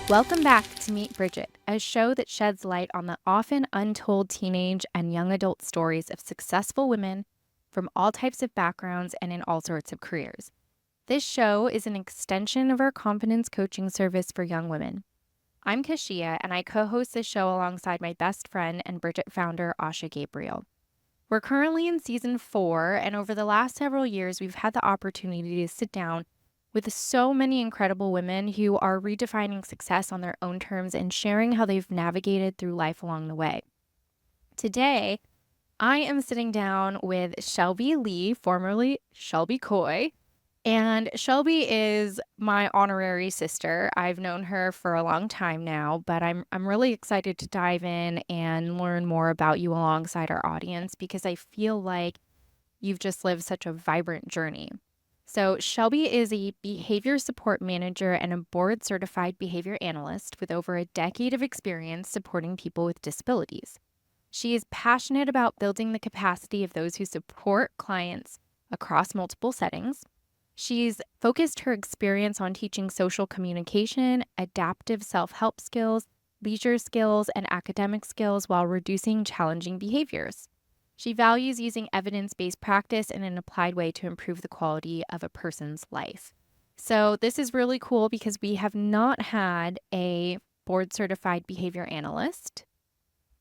Welcome back to Meet Bridget, a show that sheds light on the often untold teenage and young adult stories of successful women from all types of backgrounds and in all sorts of careers. This show is an extension of our confidence coaching service for young women. I'm Kashia, and I co-host this show alongside my best friend and Bridget founder, Asha Gabriel. We're currently in season 4, and over the last several years, we've had the opportunity to sit down with so many incredible women who are redefining success on their own terms and sharing how they've navigated through life along the way. Today, I am sitting down with Shelby Lee, formerly Shelby Coy, and Shelby is my honorary sister. I've known her for a long time now, but I'm really excited to dive in and learn more about you alongside our audience because I feel like you've just lived such a vibrant journey. So Shelby is a behavior support manager and a board certified behavior analyst with over a decade of experience supporting people with disabilities. She is passionate about building the capacity of those who support clients across multiple settings. She's focused her experience on teaching social communication, adaptive self-help skills, leisure skills, and academic skills while reducing challenging behaviors. She values using evidence-based practice in an applied way to improve the quality of a person's life. So this is really cool because we have not had a board-certified behavior analyst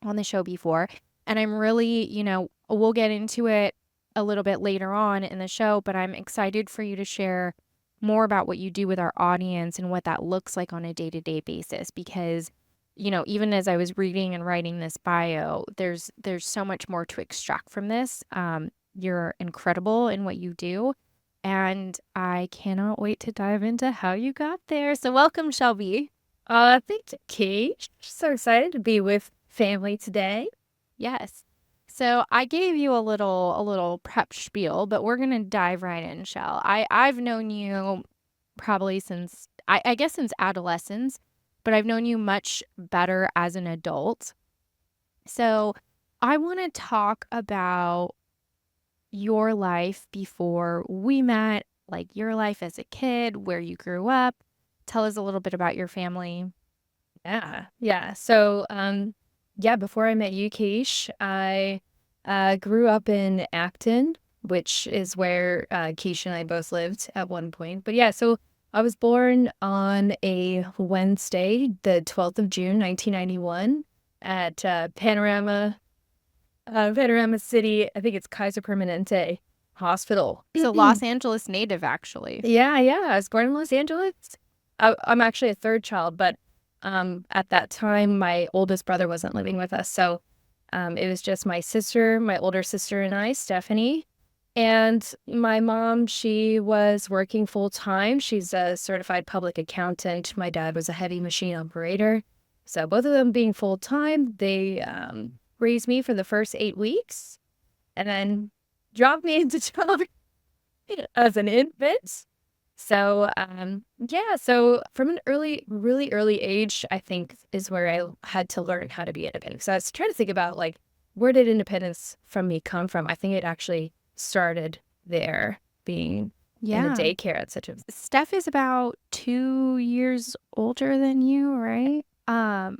on the show before. And I'm really, we'll get into it a little bit later on in the show, but I'm excited for you to share more about what you do with our audience and what that looks like on a day-to-day basis because even as I was reading and writing this bio, there's so much more to extract from this. You're incredible in what you do, and I cannot wait to dive into how you got there. So welcome, Shelby. Thanks, Kate. So excited to be with family today. Yes. So I gave you a little prep spiel, but we're gonna dive right in, Shell. I've known you probably since I guess since adolescence, but I've known you much better as an adult. So I want to talk about your life before we met, like your life as a kid, where you grew up. Tell us a little bit about your family. Yeah. So, before I met you, Keish, I grew up in Acton, which is where Keish and I both lived at one point. But yeah, so I was born on a Wednesday, the 12th of June, 1991, at Panorama City. I think it's Kaiser Permanente Hospital. So Los Angeles native, actually. Yeah. I was born in Los Angeles. I'm actually a third child, but at that time, my oldest brother wasn't living with us. So it was just my sister, my older sister, and I, Stephanie. And my mom, she was working full time. She's a certified public accountant. My dad was a heavy machine operator. So both of them being full time, they raised me for the first 8 weeks and then dropped me into childcare as an infant. So, so from an really early age, I think is where I had to learn how to be independent. So I was trying to think about like, where did independence from me come from? I think it actually started there, being in the daycare at such a... Steph is about 2 years older than you, right?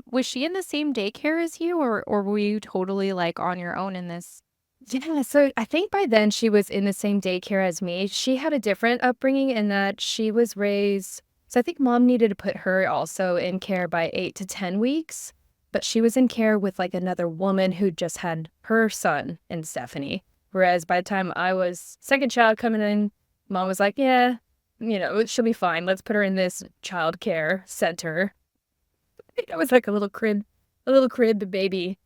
Was she in the same daycare as you, or were you totally like on your own in this? Yeah, so I think by then she was in the same daycare as me. She had a different upbringing in that she was raised... So I think mom needed to put her also in care by 8 to 10 weeks, but she was in care with like another woman who just had her son and Stephanie. Whereas by the time I was second child coming in, mom was like, yeah, she'll be fine. Let's put her in this child care center. I was like a little crib baby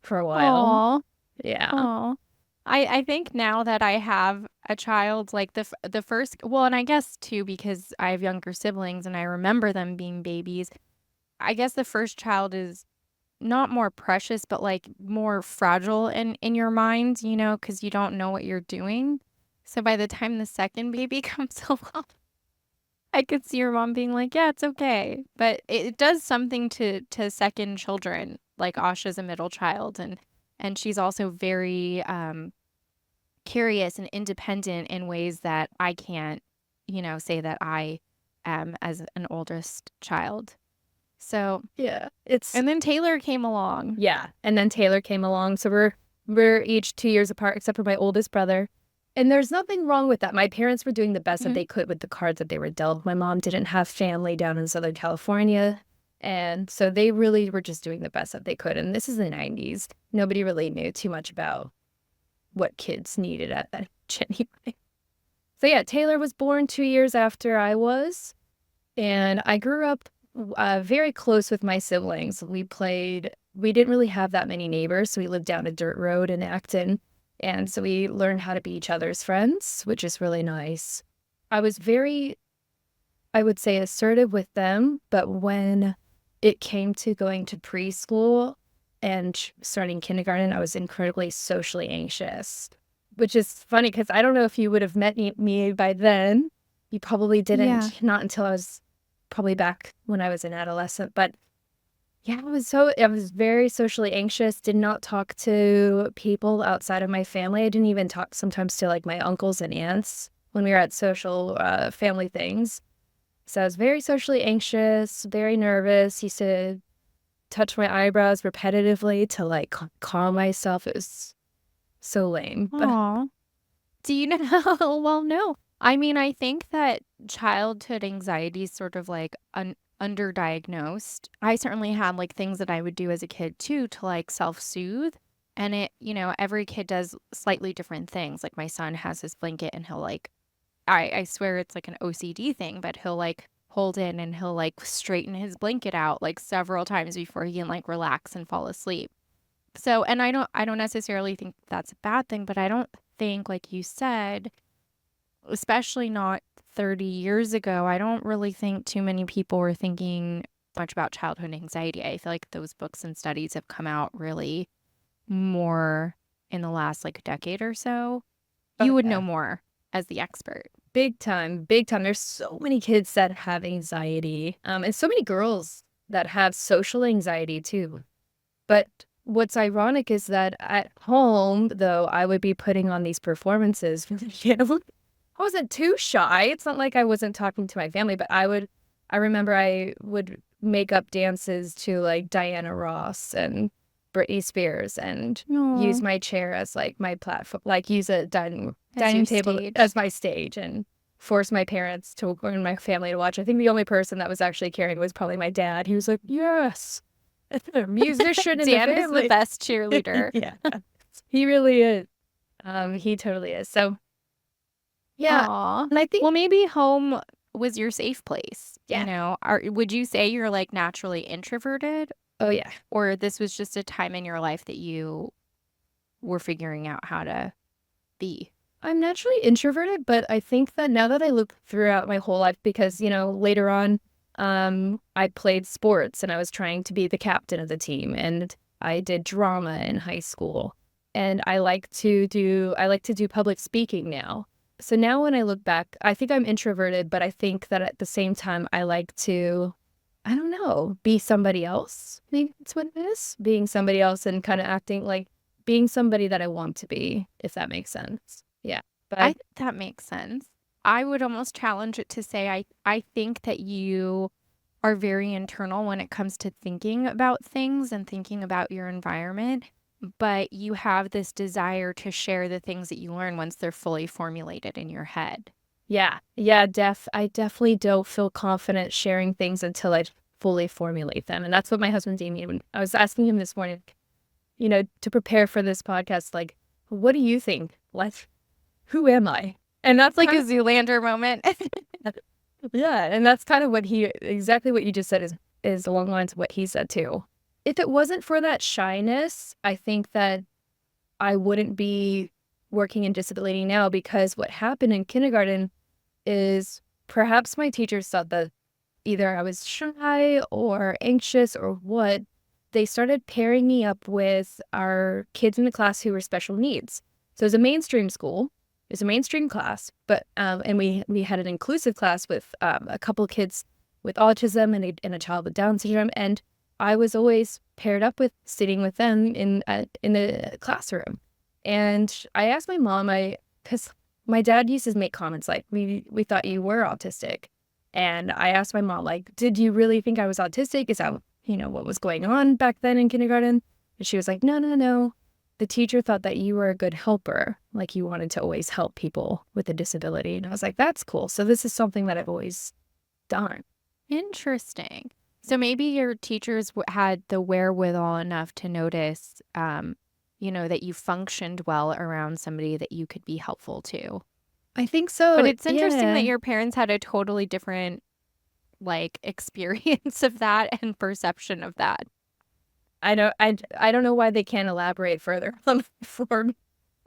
for a while. Aww. Yeah. Aww. I think now that I have a child, like the first, well, and I guess too, because I have younger siblings and I remember them being babies, I guess the first child is not more precious, but like more fragile in your mind, because you don't know what you're doing. So by the time the second baby comes along, I could see your mom being like, yeah, it's okay. But it does something to second children. Like Asha's a middle child, and she's also very curious and independent in ways that I can't, say that I am as an oldest child. So, Yeah. and then Taylor came along. Yeah. And then Taylor came along. So we're each 2 years apart, except for my oldest brother. And there's nothing wrong with that. My parents were doing the best that they could with the cards that they were dealt. My mom didn't have family down in Southern California. And so they really were just doing the best that they could. And this is the 90s. Nobody really knew too much about what kids needed at that age anyway. So yeah, Taylor was born 2 years after I was. And I grew up very close with my siblings. We didn't really have that many neighbors. So we lived down a dirt road in Acton. And so we learned how to be each other's friends, which is really nice. I was very, I would say, assertive with them. But when it came to going to preschool and starting kindergarten, I was incredibly socially anxious, which is funny because I don't know if you would have met me by then. You probably didn't, Yeah. not until I was probably back when I was an adolescent. But yeah, I was very socially anxious, did not talk to people outside of my family. I didn't even talk sometimes to like my uncles and aunts when we were at social family things. So I was very socially anxious, very nervous. Used to touch my eyebrows repetitively to like calm myself. It was so lame. But Aw. Do you know? Well, no. I mean, I think that childhood anxiety is sort of like underdiagnosed. I certainly had like things that I would do as a kid too to like self-soothe. And every kid does slightly different things. Like my son has his blanket and he'll like, I swear it's like an OCD thing, but he'll like hold in and he'll like straighten his blanket out like several times before he can like relax and fall asleep. So, and I don't necessarily think that's a bad thing, but I don't think, like you said, especially not 30 years ago, I don't really think too many people were thinking much about childhood anxiety. I feel like those books and studies have come out really more in the last like decade or so. You would know more as the expert. big time, big time. There's so many kids that have anxiety, and so many girls that have social anxiety too. But what's ironic is that at home, though, I would be putting on these performances. I wasn't too shy. It's not like I wasn't talking to my family, but I remember I would make up dances to like Diana Ross and Britney Spears and use Aw. my chair as like my platform, like use a dining As your table stage. as my stage and force my parents to and my family to watch. I think the only person that was actually caring was probably my dad. He was like, "Yes, a musician in the Dan is the family." best cheerleader. Yeah, he really is. He totally is. So yeah, Aw. and I think Well, maybe home was your safe place. yeah. Would you say you're like naturally introverted, Oh yeah. or this was just a time in your life that you were figuring out how to be? I'm naturally introverted, but I think that now that I look throughout my whole life, because, later on, I played sports and I was trying to be the captain of the team and I did drama in high school and I like to do public speaking now. So now when I look back, I think I'm introverted, but I think that at the same time, I like to, I don't know, be somebody else. Maybe that's what it is. Being somebody else and kind of acting like being somebody that I want to be, if that makes sense. Yeah. I But think that makes sense. I would almost challenge it to say I think that you are very internal when it comes to thinking about things and thinking about your environment, but you have this desire to share the things that you learn once they're fully formulated in your head. yeah, I definitely don't feel confident sharing things until I fully formulate them. And that's what my husband gave me. When I was asking him this morning, to prepare for this podcast, like, what do you think? Who am I? And that's Like a kind Zoolander moment. of, yeah, and that's kind of exactly what you just said is along the lines of what he said too. If it wasn't for that shyness, I think that I wouldn't be working in disability now, because what happened in kindergarten is perhaps my teachers thought that either I was shy or anxious or what. They started pairing me up with our kids in the class who were special needs. So it was a mainstream school. It was a mainstream class, but and we had an inclusive class with a couple of kids with autism and a child with Down syndrome, and I was always paired up with sitting with them in the classroom. And I asked my mom, because my dad used to make comments like, we thought you were autistic. And I asked my mom, like, did you really think I was autistic? Is that, what was going on back then in kindergarten? And she was like, no, no, no. The teacher thought that you were a good helper. Like you wanted to always help people with a disability. And I was like, that's cool. So this is something that I've always done. Interesting. So maybe your teachers had the wherewithal enough to notice, that you functioned well around somebody that you could be helpful to. I think so. But it's interesting that Yeah. your parents had a totally different, experience of that and perception of that. I don't know why they can't elaborate further on the form.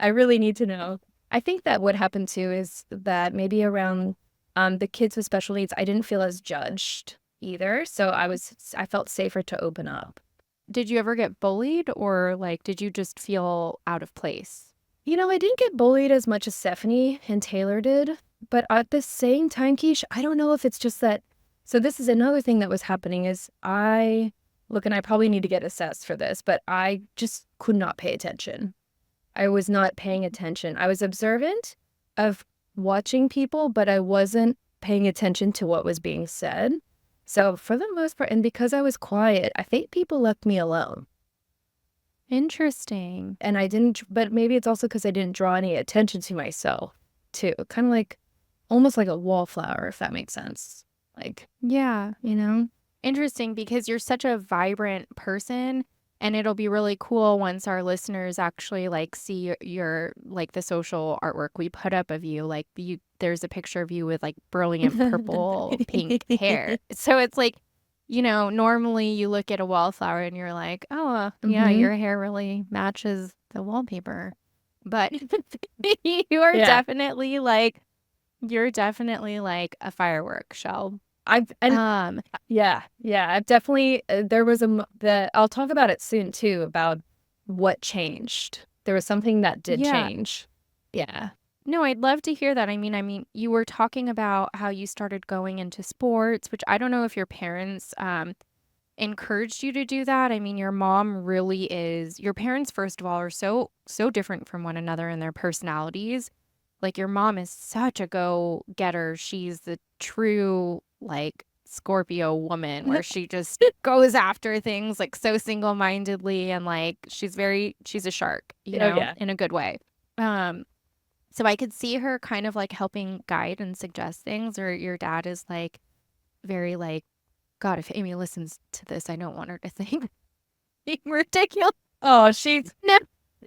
I really need to know. I think that what happened too is that maybe around the kids with special needs, I didn't feel as judged either. So I felt safer to open up. Did you ever get bullied or did you just feel out of place? I didn't get bullied as much as Stephanie and Taylor did, but at the same time, Keish, I don't know if it's just that. So this is another thing that was happening is and I probably need to get assessed for this, but I just could not pay attention. I was not paying attention. I was observant of watching people, but I wasn't paying attention to what was being said. So for the most part, and because I was quiet, I think people left me alone. Interesting. And I didn't, but maybe it's also because I didn't draw any attention to myself, too. Kind of like, almost like a wallflower, if that makes sense. Like, Yeah. you know? Interesting because you're such a vibrant person and it'll be really cool once our listeners actually see your the social artwork we put up of you. There's a picture of you with brilliant purple pink hair. So it's normally you look at a wallflower and you're like, oh, yeah, Mhm. your hair really matches the wallpaper. But you are Yeah. definitely you're definitely a firework, Shell. Yeah, I've definitely, there was I'll talk about it soon too, about what changed. There was something that did Yeah. change. Yeah. No, I'd love to hear that. I mean, you were talking about how you started going into sports, which I don't know if your parents encouraged you to do that. I mean, your mom really is. Your parents, first of all, are so different from one another in their personalities. Like your mom is such a go-getter. She's the true Scorpio woman where she just goes after things so single-mindedly and she's a shark, Oh, yeah. in a good way. So I could see her kind of helping guide and suggest things, or your dad is very God, if Amy listens to this, I don't want her to think being ridiculous. Oh, she's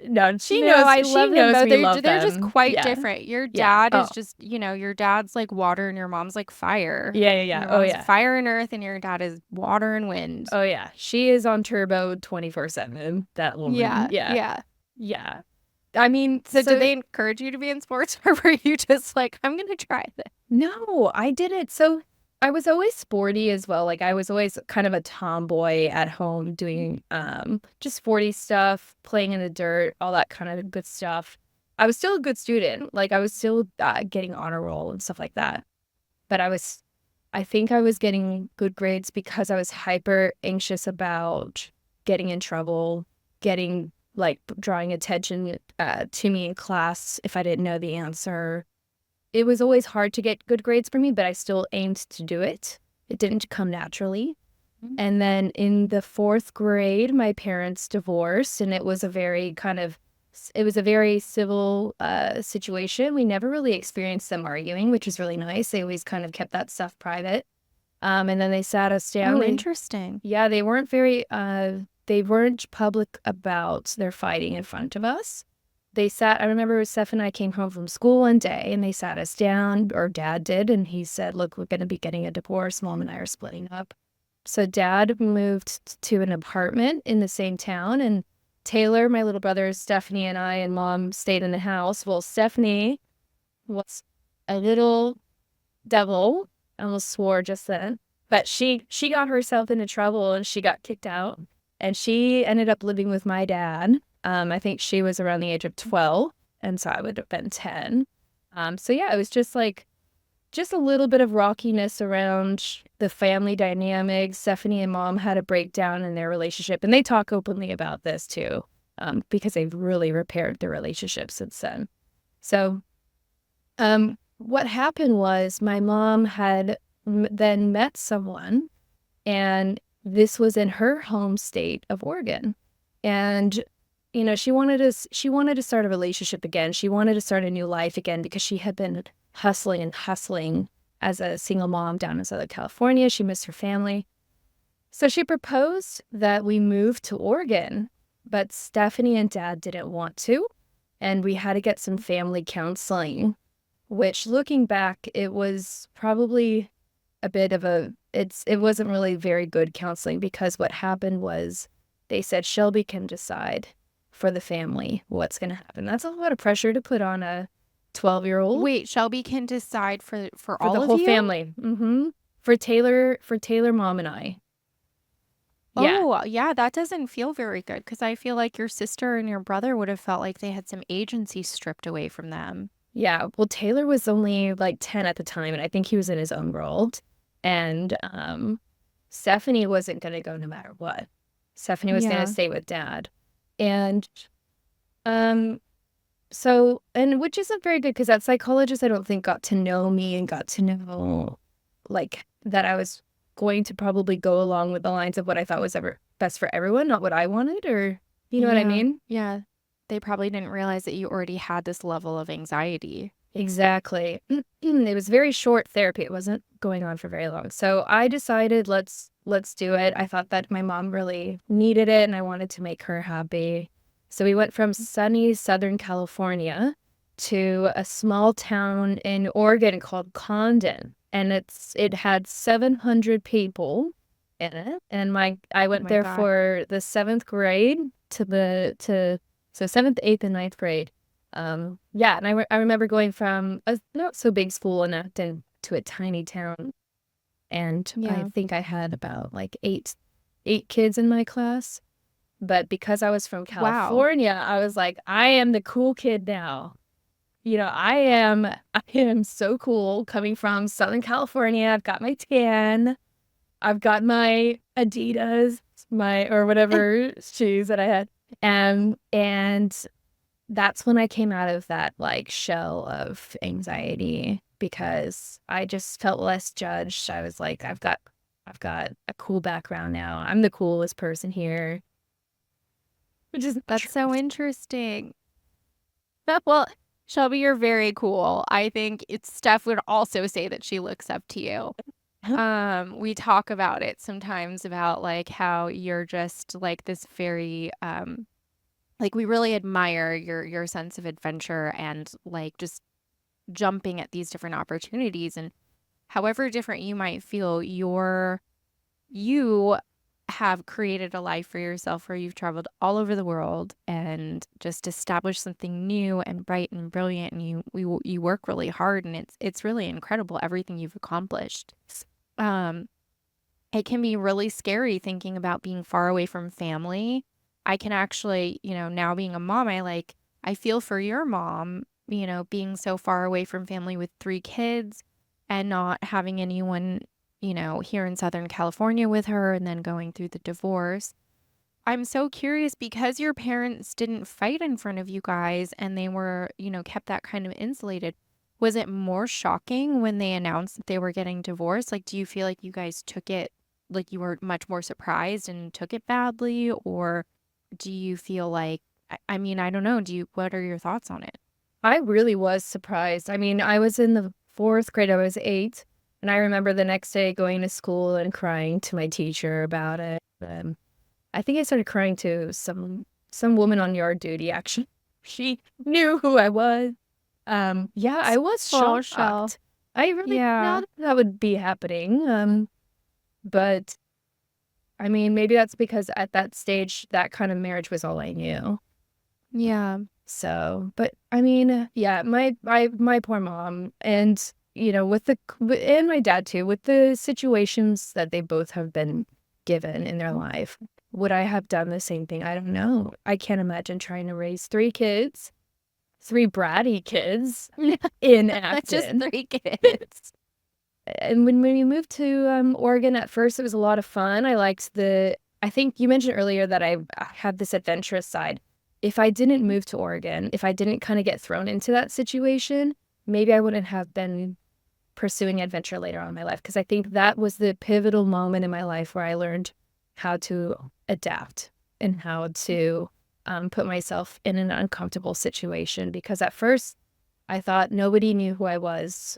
No, she no, knows I she love them knows both. we love They're just them. quite Yeah. different. Your Yeah. dad is just, your dad's water and your mom's fire. Yeah. Your Oh, mom's yeah. fire and earth and your dad is water and wind. Oh, yeah. She is on turbo 24/7, that woman. Yeah. Yeah. Yeah. I mean, So did they encourage you to be in sports or were you just I'm going to try this? No, I didn't. So I was always sporty as well. I was always kind of a tomboy at home doing just sporty stuff, playing in the dirt, all that kind of good stuff. I was still a good student. I was still getting honor roll and stuff like that. But I think I was getting good grades because I was hyper anxious about getting in trouble, getting drawing attention to me in class if I didn't know the answer. It was always hard to get good grades for me, but I still aimed to do it. It didn't come naturally. Mhm. And then in the 4th grade, my parents divorced, and it was a very civil situation. We never really experienced them arguing, which was really nice. They always kind of kept that stuff private. And then they sat us down. Oh, interesting. Yeah, they weren't public about their fighting in front of us. I remember Steph and I came home from school one day and they sat us down, or Dad did, and he said, look, we're going to be getting a divorce. Mom and I are splitting up. So Dad moved to an apartment in the same town, and Taylor, my little brother, Stephanie, and I and Mom stayed in the house. Well, Stephanie was a little devil. I almost swore just then. But she got herself into trouble and she got kicked out. And she ended up living with my dad. I think she was around the age of 12, and so I would have been 10. So yeah, it was just a little bit of rockiness around the family dynamics. Stephanie and Mom had a breakdown in their relationship, and they talk openly about this too, because they've really repaired their relationship since then. So what happened was my mom had then met someone, and this was in her home state of Oregon. And, she wanted to start a relationship again. She wanted to start a new life again because she had been hustling and hustling as a single mom down in Southern California. She missed her family. So she proposed that we move to Oregon, but Stephanie and Dad didn't want to, and we had to get some family counseling, which, looking back, it was probably a bit of it wasn't really very good counseling, because what happened was they said Shelby can decide for the family what's going to happen. That's a lot of pressure to put on a 12-year-old. Wait, Shelby can decide for For all the of whole you? family. For Taylor, mom and I. Yeah. Oh, yeah, that doesn't feel very good because I feel like your sister and your brother would have felt like they had some agency stripped away from them. Yeah. Well, Taylor was only like 10 at the time, and I think he was in his own world. And Stephanie wasn't going to go no matter what. Stephanie was going Yeah. to stay with Dad. And so, and which isn't very good, because that psychologist, I don't think, got to know me and got to know, like, that I was going to probably go along with the lines of what I thought was ever best for everyone, not what I wanted, or you know what I Yeah. mean? Yeah. They probably didn't realize that you already had this level of anxiety. Exactly. It was very short therapy. It wasn't going on for very long. So I decided, let's do it. I thought that my mom really needed it, and I wanted to make her happy. So we went from sunny Southern California to a small town in Oregon called Condon, and it had 700 people in it. And I went my there God. for the 7th grade so 7th, 8th, and 9th grade. Yeah, and I remember going from a not so big school in Acton to a tiny town, and I Yeah. think I had about like eight kids in my class. But because I was from Wow. California, I was like, I am the cool kid now. I am so cool coming from Southern California. I've got my tan. I've got my Adidas, or whatever shoes that I had. And that's when I came out of that, like, shell of anxiety, because I just felt less judged. I was like, I've got a cool background now. I'm the coolest person here, which is That's so interesting. Well, Shelby, you're very cool. I think Steph would also say that she looks up to you. We talk about it sometimes about like how you're just like this very like we really admire your sense of adventure and like just jumping at these different opportunities, and however different you might feel, you have created a life for yourself where you've traveled all over the world and just established something new and bright and brilliant, and you work really hard, and it's really incredible everything you've accomplished. Um it can be really scary thinking about being far away from family. I can actually, now being a mom, I feel for your mom, being so far away from family with 3 kids and not having anyone, here in Southern California with her, and then going through the divorce. I'm so curious, because your parents didn't fight in front of you guys and they were, kept that kind of insulated. Was it more shocking when they announced that they were getting divorced? Like, do you feel like you guys took it, like you were much more surprised and took it badly? Or do you feel like, I mean, I don't know. What are your thoughts on it? I really was surprised. I mean, I was in the 4th grade. I was 8, and I remember the next day going to school and crying to my teacher about it. I think I started crying to some woman on yard duty, actually. She knew who I was. Yeah, I was Oh, Shell. shocked. I really Yeah. thought that would be happening. But I mean, maybe that's because at that stage, that kind of marriage was all I knew. Yeah. So, but I mean, yeah, my poor mom, and and my dad too, with the situations that they both have been given in their life. Would I have done the same thing? I don't know. I can't imagine trying to raise 3 kids, 3 bratty kids in Just Acton. 3 kids. And when we moved to Oregon, at first it was a lot of fun. I think you mentioned earlier that I had this adventurous side. If I didn't move to Oregon, if I didn't kind of get thrown into that situation, maybe I wouldn't have been pursuing adventure later on in my life, because I think that was the pivotal moment in my life where I learned how to adapt and how to put myself in an uncomfortable situation. Because at first I thought nobody knew who I was,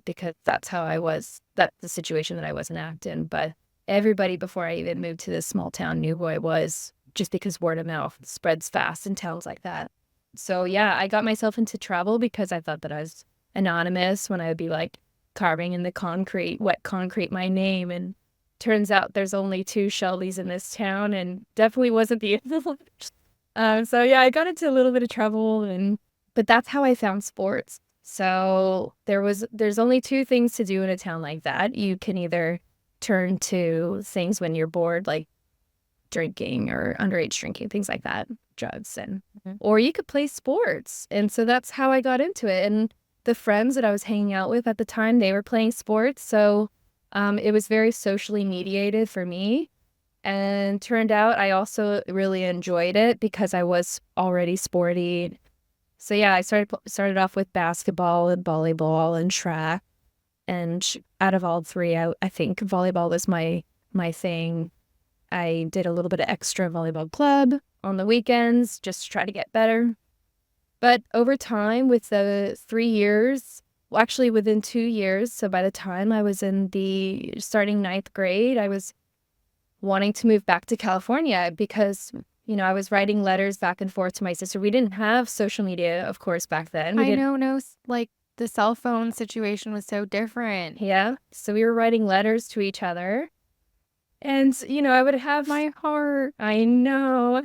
because that's how I was, that's the situation that I was in Acton. But everybody before I even moved to this small town knew who I was, just because word of mouth spreads fast in towns like that. So yeah, I got myself into trouble because I thought that I was anonymous when I would be like carving in the concrete, wet concrete, my name. And turns out there's only 2 Shelbys in this town, and definitely wasn't the so yeah, I got into a little bit of trouble, but that's how I found sports. So there's only 2 things to do in a town like that. You can either turn to things when you're bored, like drinking or underage drinking, things like that, drugs, and or you could play sports. And so that's how I got into it. And the friends that I was hanging out with at the time, they were playing sports. So it was very socially mediated for me. And turned out I also really enjoyed it because I was already sporty. So yeah, I started off with basketball and volleyball and track. And out of all 3, I think volleyball was my thing. I did a little bit of extra volleyball club on the weekends just to try to get better. But over time, with the 3 years, well, actually within 2 years, so by the time I was in the starting 9th grade, I was wanting to move back to California because, I was writing letters back and forth to my sister. We didn't have social media, of course, back then. I know, no, like the cell phone situation was so different. Yeah. So we were writing letters to each other. And, I would have My heart. I know.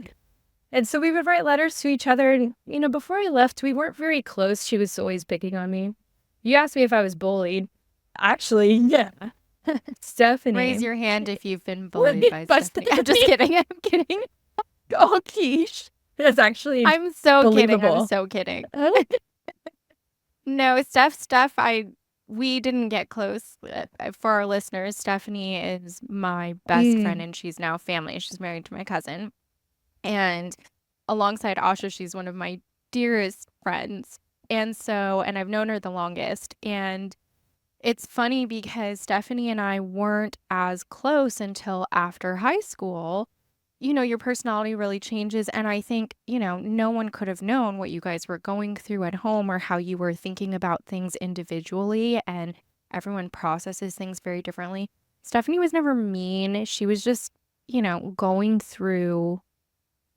And so we would write letters to each other. And, before I left, we weren't very close. She was always picking on me. You asked me if I was bullied. Actually, yeah. Stephanie. Raise your hand if you've been bullied by By Stephanie. I'm just kidding. I'm kidding. Oh, quiche. That's actually I'm so kidding. believable. I'm so kidding. No, Steph, we didn't get close. For our listeners, Stephanie is my best friend, and she's now family. She's married to my cousin. And alongside Asha, she's one of my dearest friends. And I've known her the longest. And it's funny because Stephanie and I weren't as close until after high school. Your personality really changes. And I think, no one could have known what you guys were going through at home or how you were thinking about things individually. And everyone processes things very differently. Stephanie was never mean. She was just, going through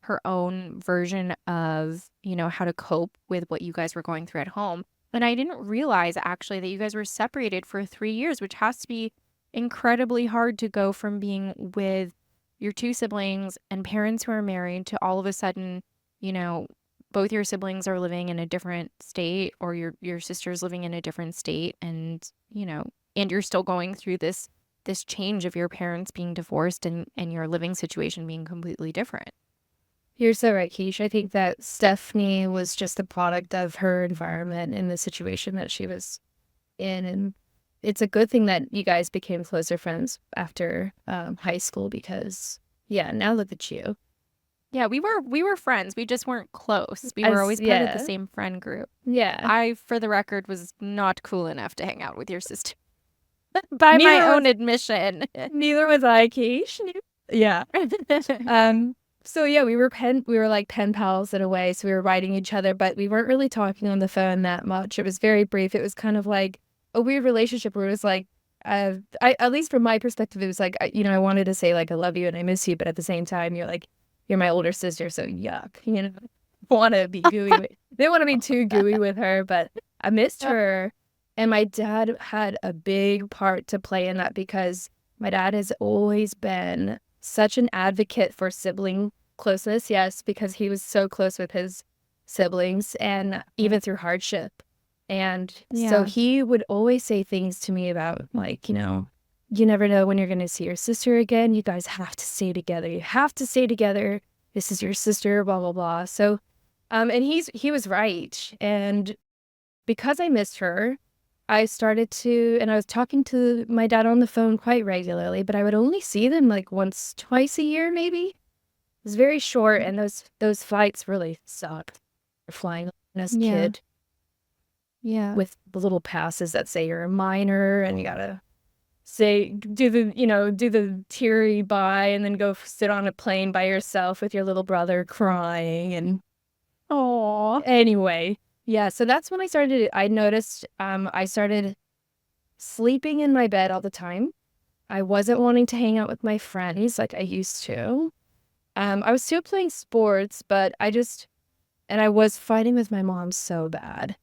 her own version of, how to cope with what you guys were going through at home. And I didn't realize actually that you guys were separated for 3 years, which has to be incredibly hard to go from being with your 2 siblings and parents who are married to all of a sudden, both your siblings are living in a different state, or your sister's living in a different state, and and you're still going through this change of your parents being divorced and your living situation being completely different. You're so right, Keish. I think that Stephanie was just a product of her environment and the situation that she was in. And it's a good thing that you guys became closer friends after high school because, yeah, now look at you. Yeah, we were friends. We just weren't close. We were always part of the same friend group. Yeah. I, for the record, was not cool enough to hang out with your sister. By my own admission. Neither was I, Keish. Yeah. So yeah, we were like pen pals in a way. So we were writing each other, but we weren't really talking on the phone that much. It was very brief. It was kind of like a weird relationship where it was like, at least from my perspective, it was like, I wanted to say like, I love you and I miss you. But at the same time, you're my older sister. So yuck, want to be gooey. Didn't want to be too gooey with her, but I missed her. And my dad had a big part to play in that because my dad has always been such an advocate for sibling closeness. Yes, because he was so close with his siblings and even through hardship. And so he would always say things to me about like, you never know when you're going to see your sister again. You guys have to stay together. You have to stay together. This is your sister, blah, blah, blah. So, and he was right. And because I missed her, I was talking to my dad on the phone quite regularly, but I would only see them like once, twice a year, maybe. It was very short, and those flights really sucked. Flying as a kid. Yeah. with the little passes that say you're a minor and you gotta say, do the teary bye and then go sit on a plane by yourself with your little brother crying. And Oh. anyway, yeah, so that's when I noticed, I started sleeping in my bed all the time. I wasn't wanting to hang out with my friends like I used to. I was still playing sports, but and I was fighting with my mom so bad,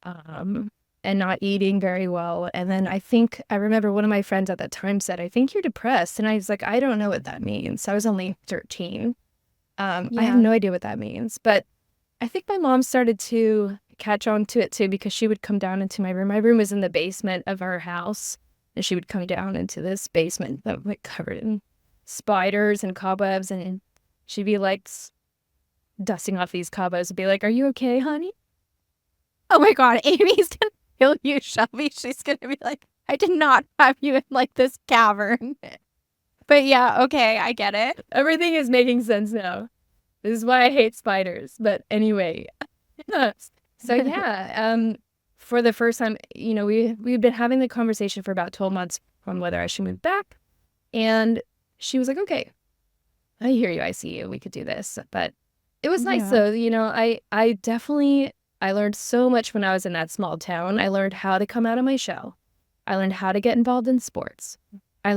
um, and not eating very well. And then I remember one of my friends at that time said, "I think you're depressed." And I was like, "I don't know what that means." I was only 13. I have Yeah. no idea what that means, but I think my mom started to catch on to it too because she would come down into my room. My room was in the basement of our house, and she would come down into this basement that was like covered in spiders and cobwebs, and she'd be like dusting off these cobwebs and be like, "Are you okay, honey?" Oh my God, Amy's gonna kill you, Shelby. She's gonna be like, I did not have you in like this cavern. But yeah, okay, I get it. Everything is making sense now. This is why I hate spiders. But anyway, so yeah, for the first time, we've been having the conversation for about 12 months on whether I should move back. And she was like, "Okay, I hear you. I see you. We could do this." But it was nice Yeah. though. I learned so much when I was in that small town. I learned how to come out of my shell. I learned how to get involved in sports. I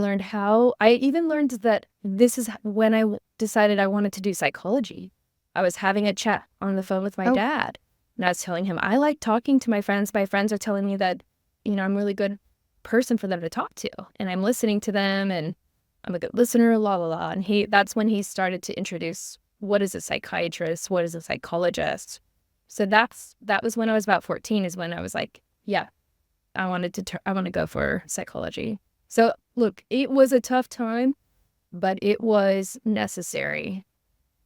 even learned that this is when decided I wanted to do psychology. I was having a chat on the phone with my Oh, dad, and I was telling him, I like talking to my friends. My friends are telling me that, I'm a really good person for them to talk to, and I'm listening to them, and I'm a good listener, la la la. And that's when he started to introduce what is a psychiatrist, what is a psychologist. So that was when I was about 14 is when I was like, yeah, I want to go for psychology. So look, it was a tough time, but it was necessary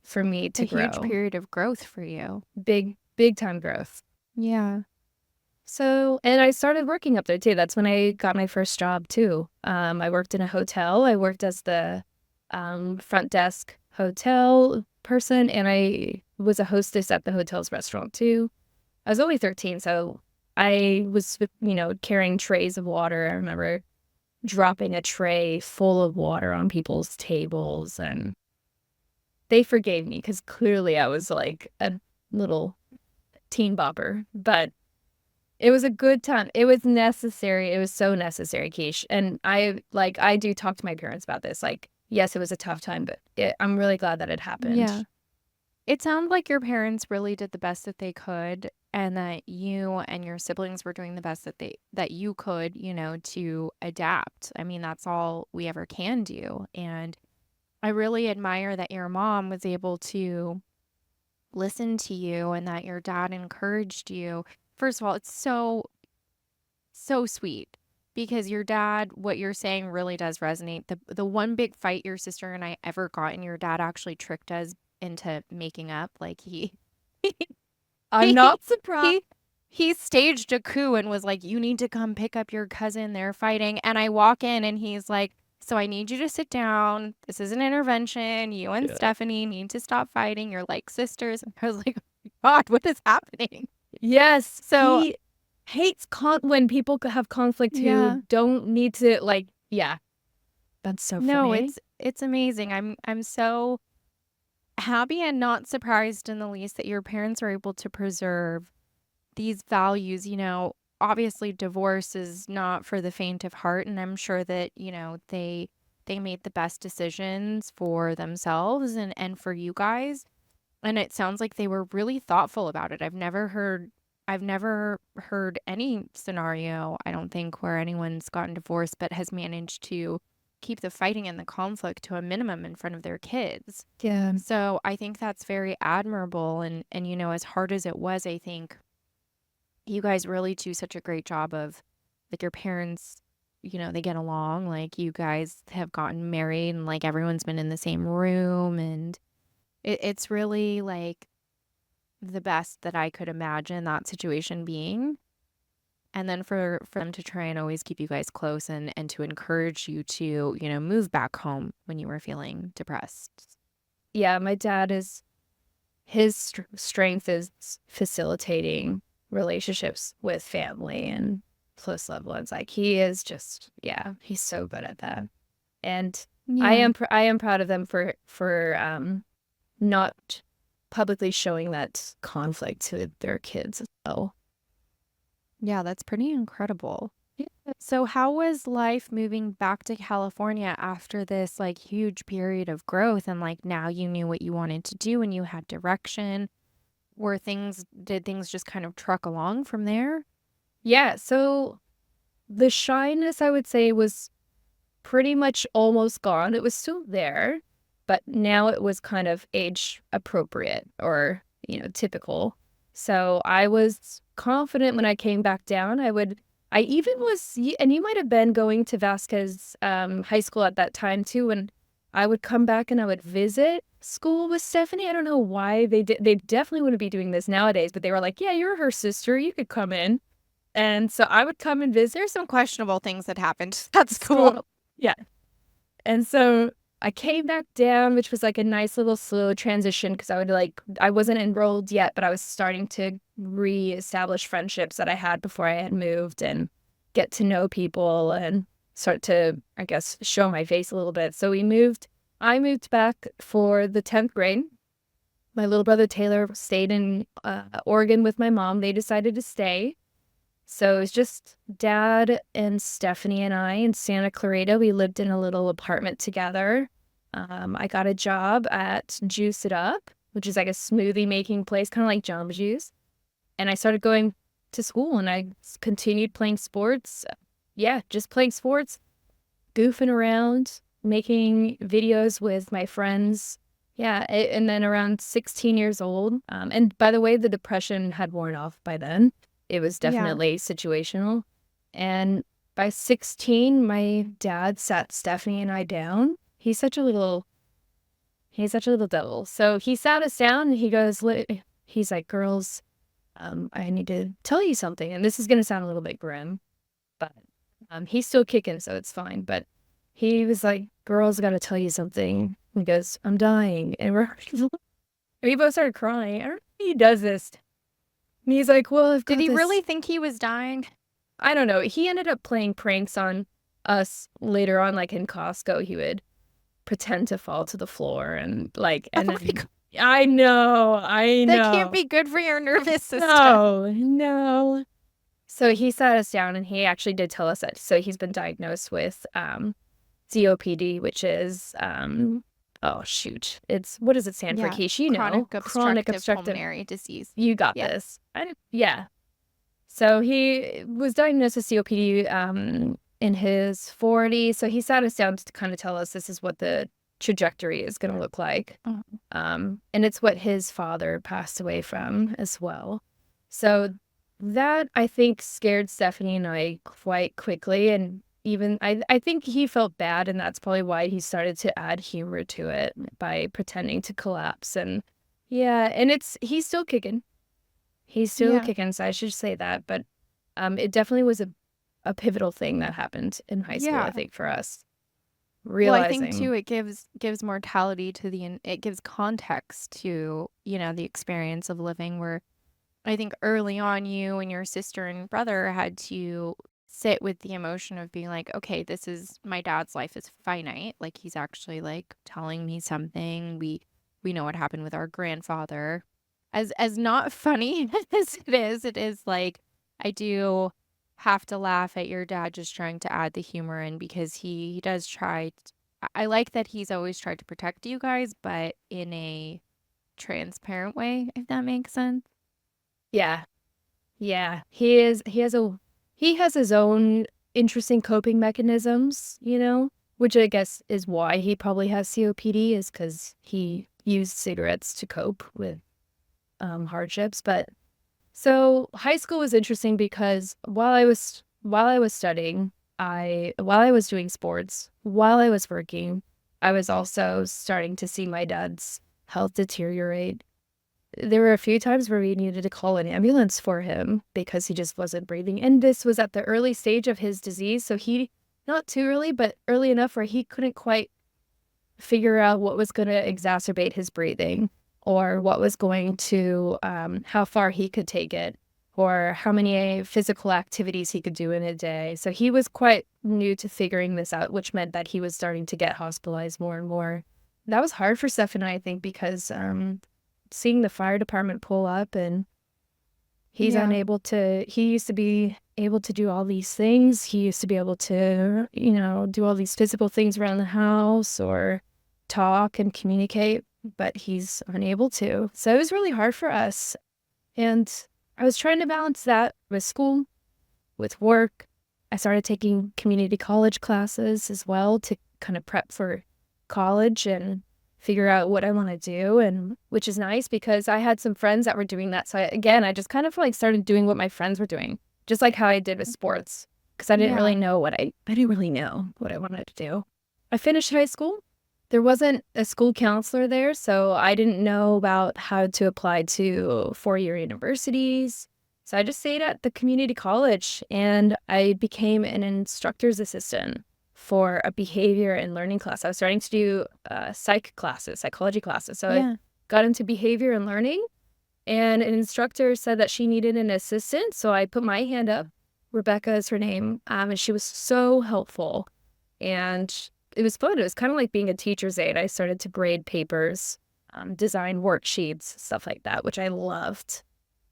for me a to huge grow. period of growth for you. Big time growth. Yeah. So, and I started working up there too. That's when I got my first job too. I worked in a hotel. I worked as the front desk hotel person, and I was a hostess at the hotel's restaurant too. I was only 13, so I was, carrying trays of water. I remember dropping a tray full of water on people's tables, and they forgave me because clearly I was like a little teen bopper, but it was a good time. It was necessary. It was so necessary, Keish. And I do talk to my parents about this. Like, yes, it was a tough time, but I'm really glad that it happened. Yeah. It sounds like your parents really did the best that they could and that you and your siblings were doing the best that you could, to adapt. I mean, that's all we ever can do. And I really admire that your mom was able to listen to you and that your dad encouraged you. First of all, it's so sweet because your dad, what you're saying really does resonate. The one big fight your sister and I ever got, and your dad actually tricked us into making up. Like I'm he not surprised. he he staged a coup and was like, "You need to come pick up your cousin. They're fighting." And I walk in and he's like, "So I need you to sit down. This is an intervention. You and Yeah. Stephanie need to stop fighting. You're like sisters." And I was like, "Oh my God, what is happening?" Yes, So he hates when people have conflict yeah. who don't need to, like, yeah, that's so No, funny. it's amazing. I'm so happy and not surprised in the least that your parents are able to preserve these values. Obviously divorce is not for the faint of heart, and I'm sure that, they made the best decisions for themselves and for you guys. And it sounds like they were really thoughtful about it. I've never heard any scenario, I don't think, where anyone's gotten divorced but has managed to keep the fighting and the conflict to a minimum in front of their kids. Yeah. So I think that's very admirable. And as hard as it was, I think you guys really do such a great job of, like, your parents, they get along. Like, you guys have gotten married and like everyone's been in the same room, and it's really like the best that I could imagine that situation being. And then for them to try and always keep you guys close and to encourage you to, move back home when you were feeling depressed. Yeah, my dad his strength is facilitating relationships with family and close loved ones. Like he is just, yeah, he's so good at that. And Yeah. I am proud of them for not publicly showing that conflict to their kids as well. Yeah, that's pretty incredible. Yeah. So how was life moving back to California after this like huge period of growth and like now you knew what you wanted to do and you had direction? Did things just kind of truck along from there? Yeah, so the shyness, I would say, was pretty much almost gone. It was still there, but now it was kind of age appropriate or, typical. So I was confident when I came back down. I even was, and you might have been going to Vasquez High School at that time too, and I would come back and I would visit school with Stephanie. I don't know why they did. They definitely wouldn't be doing this nowadays, but they were like, yeah, you're her sister. You could come in. And so I would come and visit. There's some questionable things that happened at school. Yeah. And so I came back down, which was like a nice little slow transition because I wasn't enrolled yet, but I was starting to reestablish friendships that I had before I had moved and get to know people and start to, I guess, show my face a little bit. So I moved back for the 10th grade. My little brother Taylor stayed in Oregon with my mom. They decided to stay. So it was just Dad and Stephanie and I in Santa Clarita. We lived in a little apartment together. I got a job at Juice It Up, which is like a smoothie making place, kind of like Jamba Juice. And I started going to school and I continued playing sports. Yeah, just playing sports, goofing around, making videos with my friends. Yeah, and then around 16 years old. And by the way, the depression had worn off by then. It was Yeah. definitely situational. And by 16, my dad sat Stephanie and I down. He's such a little devil. So he sat us down and he's like, girls, I need to tell you something. And this is going to sound a little bit grim, but he's still kicking, so it's fine. But he was like, girls, I got to tell you something. He goes, I'm dying. And we both started crying. I don't know if he does this. And he's like, well, I've got Did he this. really think he was dying? I don't know. He ended up playing pranks on us later on, like in Costco. He would pretend to fall to the floor and like, and Oh my God. I know. That can't be good for your nervous system. No. So he sat us down and he actually did tell us that. So he's been diagnosed with COPD, which is oh shoot, what does it stand for? Keish, chronic obstructive pulmonary disease. You got this. Yeah. So he was diagnosed with COPD in his 40s. So he sat us down to kind of tell us this is what the trajectory is going to look like. And it's what his father passed away from as well. So that, I think, scared Stephanie and I quite quickly. And even I think he felt bad, and that's probably why he started to add humor to it by pretending to collapse. And yeah, and he's still kicking. He's still kicking, so I should say that. But it definitely was a pivotal thing that happened in high school, I think, for us. Realizing. Well, I think too, it gives mortality to it gives context to, the experience of living, where I think early on you and your sister and brother had to sit with the emotion of being like, okay, my dad's life is finite. Like he's actually like telling me something. We know what happened with our grandfather. As not funny as it is like, I do have to laugh at your dad just trying to add the humor in, because he does try. I like that he's always tried to protect you guys, but in a transparent way, if that makes sense. Yeah. He has his own interesting coping mechanisms, which I guess is why he probably has COPD, is because he used cigarettes to cope with hardships. But so high school was interesting because while I was studying, while I was doing sports, while I was working, I was also starting to see my dad's health deteriorate. There were a few times where we needed to call an ambulance for him because he just wasn't breathing. And this was at the early stage of his disease. So not too early, but early enough where he couldn't quite figure out what was going to exacerbate his breathing, or what was going to, how far he could take it, or how many physical activities he could do in a day. So he was quite new to figuring this out, which meant that he was starting to get hospitalized more and more. That was hard for Steph and I think, because seeing the fire department pull up and he's Yeah. unable to, he used to be able to do all these things. He used to be able to, do all these physical things around the house or talk and communicate, but he's unable to. So it was really hard for us. And I was trying to balance that with school, with work. I started taking community college classes as well to kind of prep for college and figure out what I want to do, and which is nice because I had some friends that were doing that. So I just kind of like started doing what my friends were doing, just like how I did with sports, because I didn't really know I didn't really know what I wanted to do. I finished high school. There wasn't a school counselor there, so I didn't know about how to apply to four-year universities. So I just stayed at the community college and I became an instructor's assistant for a behavior and learning class. I was starting to do psychology classes. So I got into behavior and learning, and an instructor said that she needed an assistant. So I put my hand up. Rebecca is her name. And she was so helpful. And it was fun. It was kind of like being a teacher's aide. I started to grade papers, design worksheets, stuff like that, which I loved.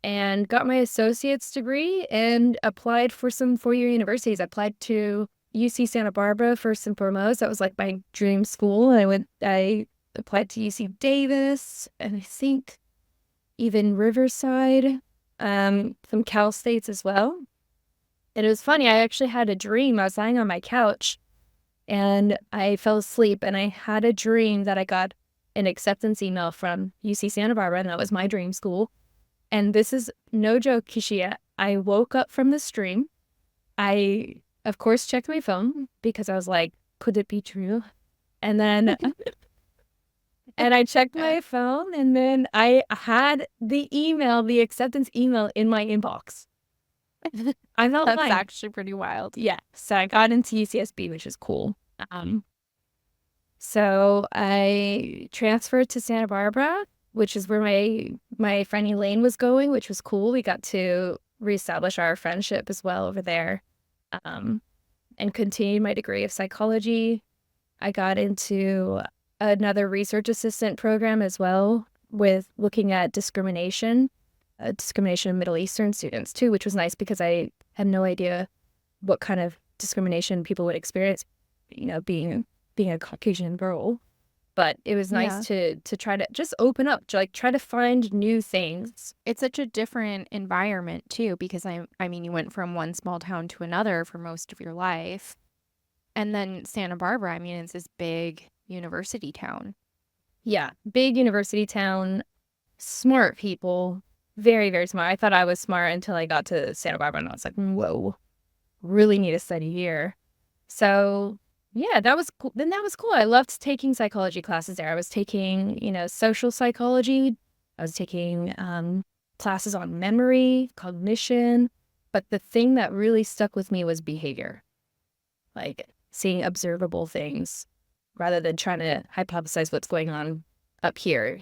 And got my associate's degree and applied for some four-year universities. I applied to UC Santa Barbara first and foremost. That was like my dream school. I applied to UC Davis, and I think even Riverside, some Cal States as well. And it was funny. I actually had a dream. I was lying on my couch and I fell asleep, and I had a dream that I got an acceptance email from UC Santa Barbara, and that was my dream school. And this is no joke, Kishia. I woke up from this dream. I, of course, checked my phone because I was like, could it be true? And then and I checked my phone, and then I had the acceptance email in my inbox. I'm not That's lying. actually pretty wild. Yeah. So I got into UCSB, which is cool. So I transferred to Santa Barbara, which is where my friend Elaine was going, which was cool. We got to reestablish our friendship as well over there, and continued my degree of psychology. I got into another research assistant program as well, with looking at discrimination of Middle Eastern students too, which was nice because I had no idea what kind of discrimination people would experience, being a Caucasian girl. But it was nice to try to just open up, to try to find new things. It's such a different environment too, because I mean, you went from one small town to another for most of your life. And then Santa Barbara, I mean, it's this big university town. Yeah, big university town, smart people, very, very smart. I thought I was smart until I got to Santa Barbara, and I was like, whoa, really need to study here. So yeah, that was cool. Then that was cool. I loved taking psychology classes there. I was taking, social psychology. I was taking classes on memory, cognition. But the thing that really stuck with me was behavior, like seeing observable things rather than trying to hypothesize what's going on up here,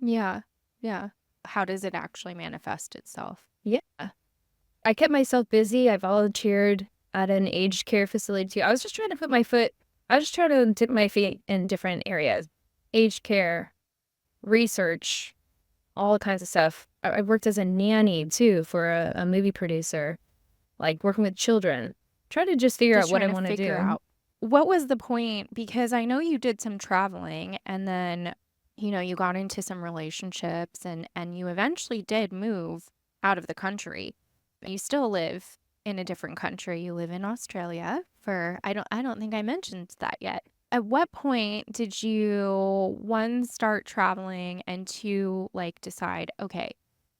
Yeah. Yeah. How does it actually manifest itself? Yeah. I kept myself busy. I volunteered at an aged care facility too. I was just trying to dip my feet in different areas. Aged care, research, all kinds of stuff. I worked as a nanny too for a movie producer, like working with children. Try to just figure out what I want to do. What was the point? Because I know you did some traveling, and then, you got into some relationships, and you eventually did move out of the country. You still live in a different country. You live in Australia I don't think I mentioned that yet. At what point did you, one, start traveling, and two, decide, okay,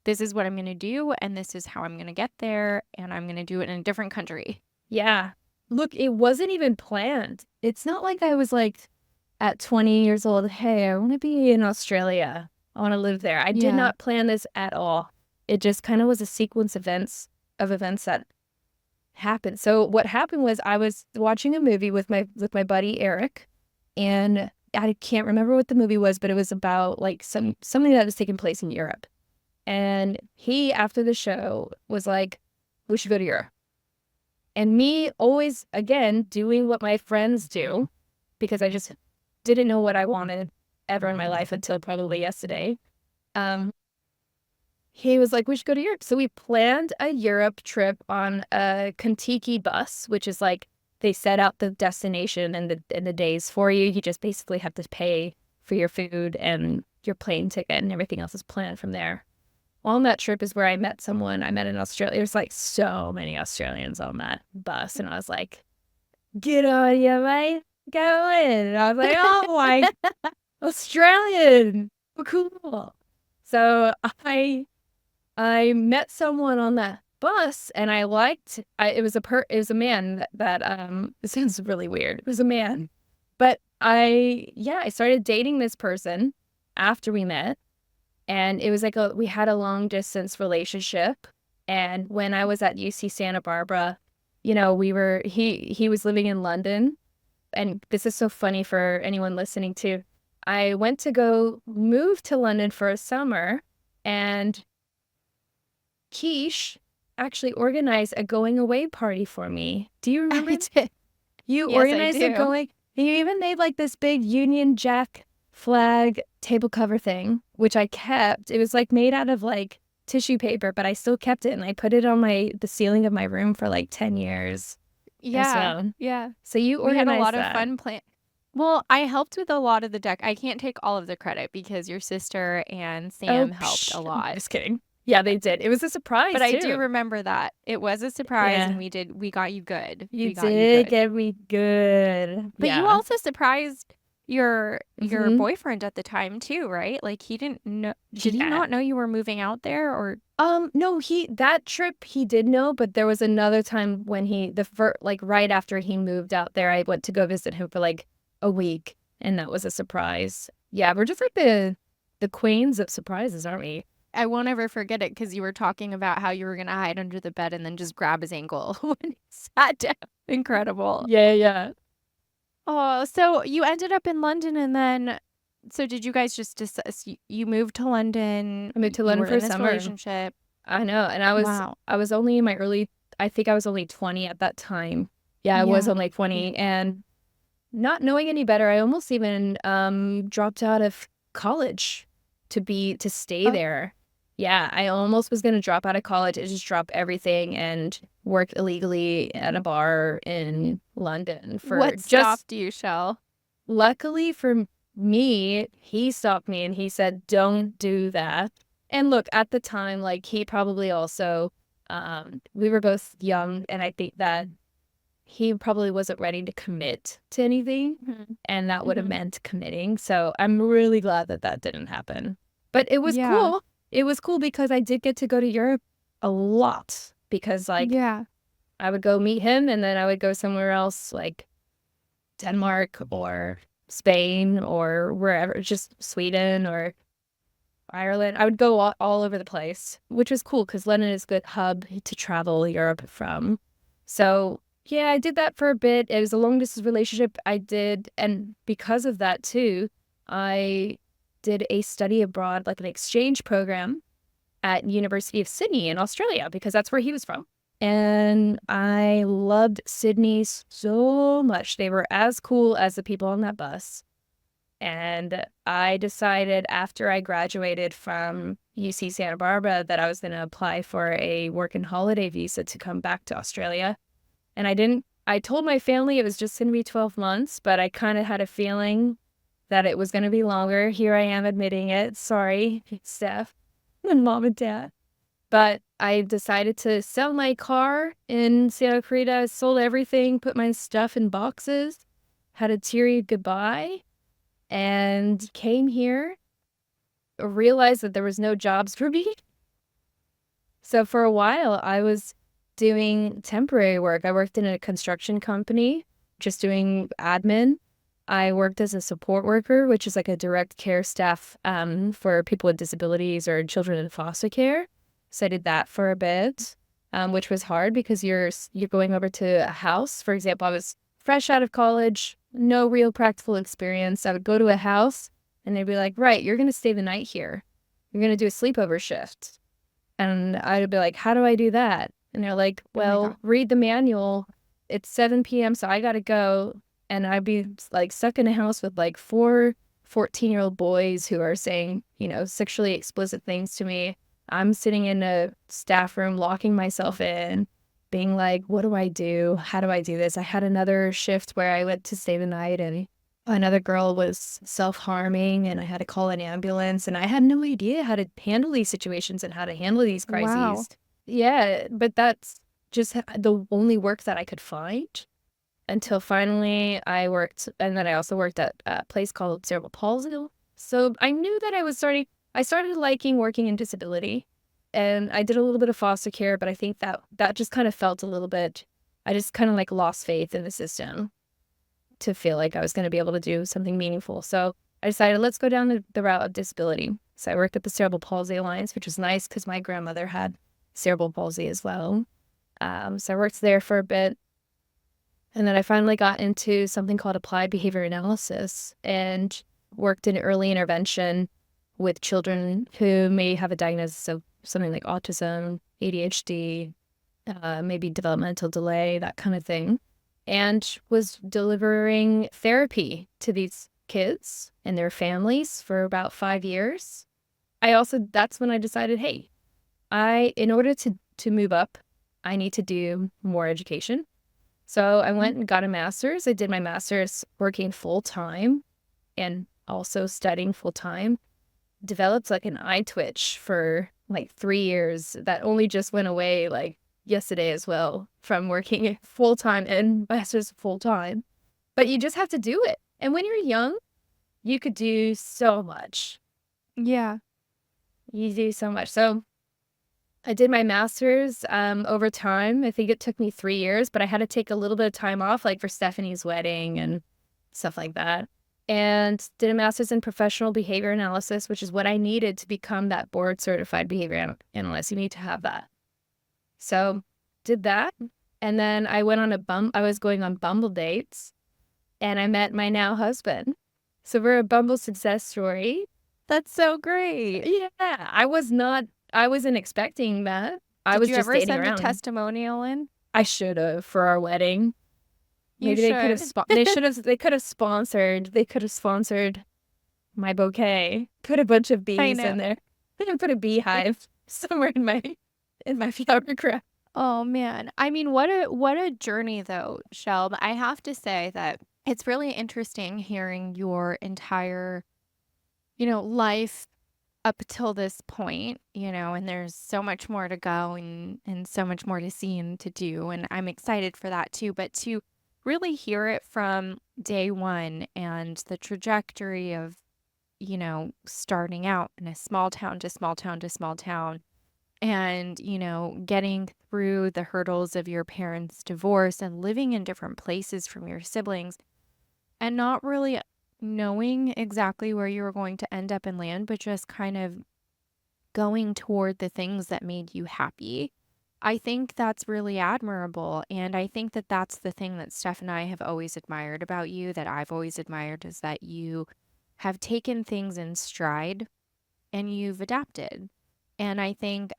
this is what I'm going to do, and this is how I'm going to get there, and I'm going to do it in a different country? Yeah. Look, it wasn't even planned. It's not like I was at 20 years old, hey, I want to be in Australia. I want to live there. I did not plan this at all. It just kind of was a sequence of events that happened. So what happened was I was watching a movie with my buddy Eric, and I can't remember what the movie was, but it was about something that was taking place in Europe. And he, after the show, was like, we should go to Europe. And me always, again, doing what my friends do, because I just didn't know what I wanted ever in my life until probably yesterday. He was like, we should go to Europe. So we planned a Europe trip on a Contiki bus, which is like they set out the destination and the days for you. You just basically have to pay for your food and your plane ticket, and everything else is planned from there. On that trip is where I met someone. I met in Australia. There's like so many Australians on that bus. And I was like, get on you, mate. Go in. And I was like, oh my, Australian. Cool. So I met someone on that bus, and I liked. It was a man that it sounds really weird. It was a man, but I started dating this person after we met, and it was like we had a long distance relationship. And when I was at UC Santa Barbara, he was living in London, and this is so funny for anyone listening too. I went to go move to London for a summer, and Quiche actually organized a going away party for me. Do you remember? I did. You Yes, I organized a do. going. You even made like this big Union Jack flag table cover thing, which I kept. It was like made out of like tissue paper, but I still kept it, and I put it on the ceiling of my room for like 10 years. Yeah. So, Yeah. so you We had a organized lot that. of fun plan. Well, I helped with a lot of the deck. I can't take all of the credit because your sister and Sam helped a lot. Just kidding. Yeah, they did. It was a surprise, But too. I do remember that. It was a surprise, Yeah. and we got you good. You We got you did good. get me good. But you Yeah. also surprised your Mhm. boyfriend at the time too, right? Like he didn't know. Did he not know you were moving out there, or? No, that trip he did know, but there was another time when like right after he moved out there, I went to go visit him for like a week, and that was a surprise. Yeah, we're just like the queens of surprises, aren't we? I won't ever forget it because you were talking about how you were gonna hide under the bed and then just grab his ankle when he sat down. Incredible. Yeah. Oh, so you ended up in London, and then so did you guys just you moved to London? I moved to You London were for in a this summer. relationship. I know, and Wow. I was only in my I think I was only 20 at that time. Yeah, I was Yeah. only 20, and not knowing any better, I almost even dropped out of college to stay Oh, there. Yeah, I almost was gonna drop out of college and just drop everything and work illegally at a bar in London for what stopped you, Shell? luckily for me, he stopped me and he said, "Don't do that." And look, at the time, like he probably also, we were both young, and I think that he probably wasn't ready to commit to anything, and that would have meant committing. So I'm really glad that that didn't happen. But it was Yeah. cool. It was cool because I did get to go to Europe a lot, because like Yeah. I would go meet him, and then I would go somewhere else, like Denmark or Spain or wherever, just Sweden or Ireland. I would go all over the place, which was cool because London is a good hub to travel Europe from. So yeah, I did that for a bit. It was a long distance relationship I did, and because of that too, I did a study abroad, like an exchange program at University of Sydney in Australia, because that's where he was from. And I loved Sydney so much. They were as cool as the people on that bus. And I decided after I graduated from UC Santa Barbara that I was going to apply for a work and holiday visa to come back to Australia. And I told my family it was just going to be 12 months, but I kind of had a feeling that it was going to be longer. Here I am admitting it. Sorry, Steph and Mom and Dad. But I decided to sell my car in Santa Clarita, sold everything, put my stuff in boxes, had a teary goodbye, and came here, realized that there was no jobs for me. So for a while, I was doing temporary work. I worked in a construction company, just doing admin. I worked as a support worker, which is like a direct care staff for people with disabilities or children in foster care. So I did that for a bit, which was hard because you're going over to a house. For example, I was fresh out of college, no real practical experience. I would go to a house and they'd be like, right, you're going to stay the night here. you're going to do a sleepover shift. And I'd be like, how do I do that? And they're like, Oh my God. well, read the manual. It's 7 p.m., so I got to go. And I'd be like stuck in a house with like 14-year-old boys who are saying, sexually explicit things to me. I'm sitting in a staff room, locking myself in, being like, what do I do? How do I do this? I had another shift where I went to stay the night and another girl was self-harming and I had to call an ambulance and I had no idea how to handle these situations and how to handle these Wow. crises. Yeah, but that's just the only work that I could find until finally I worked, and then I also worked at a place called Cerebral Palsy. So I knew that I started liking working in disability, and I did a little bit of foster care, but I think that just kind of felt a little bit, I just kind of like lost faith in the system to feel like I was going to be able to do something meaningful. So I decided, let's go down the route of disability. So I worked at the Cerebral Palsy Alliance, which was nice because my grandmother had cerebral palsy as well. So I worked there for a bit. And then I finally got into something called applied behavior analysis and worked in early intervention with children who may have a diagnosis of something like autism, ADHD, maybe developmental delay, that kind of thing, and was delivering therapy to these kids and their families for about 5 years. That's when I decided, hey, in order to move up, I need to do more education. So I went and got a master's. I did my master's working full time and also studying full time. Developed like an eye twitch for like 3 years that only just went away like yesterday as well from working full time and master's full time. But you just have to do it. And when you're young, you could do so much. Yeah. You do so much. So I did my master's over time. I think it took me 3 years, but I had to take a little bit of time off, like for Stephanie's wedding and stuff like that. And did a master's in professional behavior analysis, which is what I needed to become that board certified behavior analyst. You need to have that. So did that. And then I went on I was going on Bumble dates and I met my now husband. So we're a Bumble success story. That's so great. Yeah, I wasn't expecting that. I Did was you just ever dating send a around. testimonial in? I should have for our wedding. You Maybe they could have should. they could have sponsored my bouquet. Put a bunch of I bees know. in there. And put a beehive somewhere in my flower crown. Oh man. I mean, what a journey though, Shelb. I have to say that it's really interesting hearing your entire, life up till this point, and there's so much more to go and so much more to see and to do. And I'm excited for that too. But to really hear it from day one and the trajectory of, starting out in a small town to small town to small town and, getting through the hurdles of your parents' divorce and living in different places from your siblings and not really knowing exactly where you were going to end up and land, but just kind of going toward the things that made you happy. I think that's really admirable. And I think that that's the thing that Steph and I have always admired about you, that I've always admired, is that you have taken things in stride and you've adapted. And I think,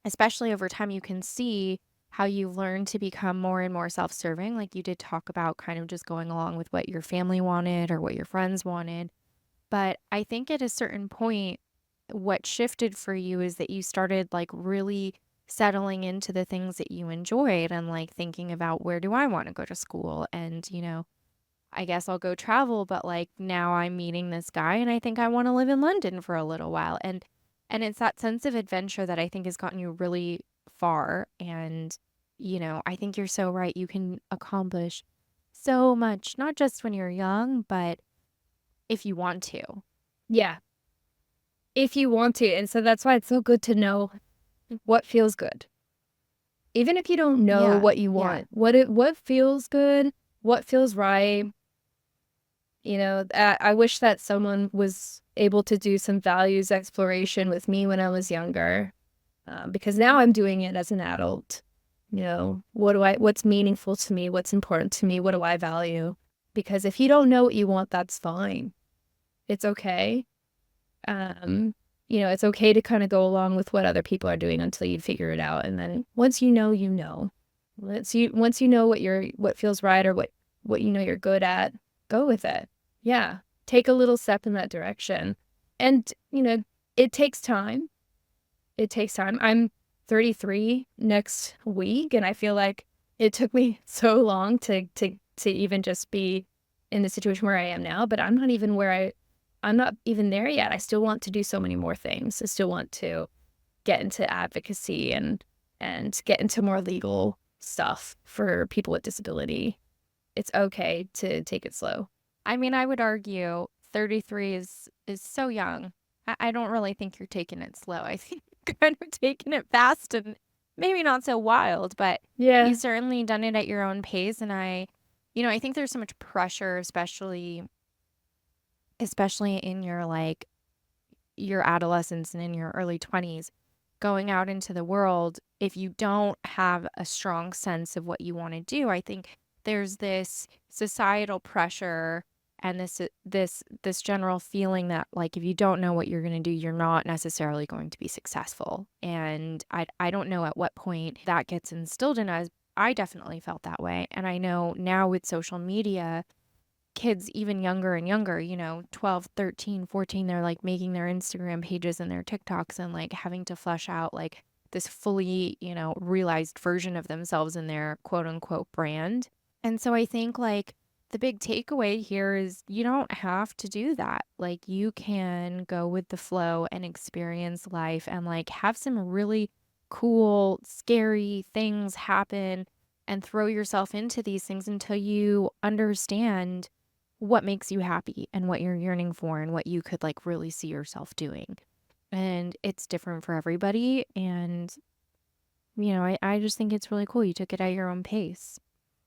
especially over time, you can see how you learn to become more and more self-serving. Like you did talk about kind of just going along with what your family wanted or what your friends wanted. But I think at a certain point, what shifted for you is that you started like really settling into the things that you enjoyed and like thinking about where do I want to go to school? And, I guess I'll go travel, but like now I'm meeting this guy and I think I want to live in London for a little while. And it's that sense of adventure that I think has gotten you really far. And, I think you're so right. You can accomplish so much, not just when you're young, but if you want to. Yeah. If you want to. And so that's why it's so good to know what feels good. Even if you don't know Yeah, what you yeah. want, what feels good, what feels right. I wish that someone was able to do some values exploration with me when I was younger, because now I'm doing it as an adult. What's meaningful to me? What's important to me? What do I value? Because if you don't know what you want, that's fine. It's okay. it's okay to kind of go along with what other people are doing until you figure it out. And then once you know, you know. Once you know what feels right or what you're good at, go with it. Yeah. Take a little step in that direction. And, it takes time. It takes time. I'm 33 next week, and I feel like it took me so long to even just be in the situation where I am now, but I'm not even there yet. I still want to do so many more things. I still want to get into advocacy and get into more legal stuff for people with disability. It's okay to take it slow. I mean, I would argue 33 is so young. I don't really think you're taking it slow. I think you're kind of taking it fast and maybe not so wild, but Yeah. you've certainly done it at your own pace. And I think there's so much pressure, especially in your adolescence and in your early 20s, going out into the world. If you don't have a strong sense of what you want to do, I think there's this societal pressure and this general feeling that, like, if you don't know what you're going to do, you're not necessarily going to be successful. And I don't know at what point that gets instilled in us. I definitely felt that way. And I know now with social media, kids even younger and younger, 12, 13, 14, they're like making their Instagram pages and their TikToks and like having to flesh out like this fully, realized version of themselves in their quote unquote brand. And so I think like the big takeaway here is you don't have to do that. Like you can go with the flow and experience life and like have some really cool, scary things happen and throw yourself into these things until you understand what makes you happy and what you're yearning for and what you could like really see yourself doing. And it's different for everybody. And, I just think it's really cool. You took it at your own pace.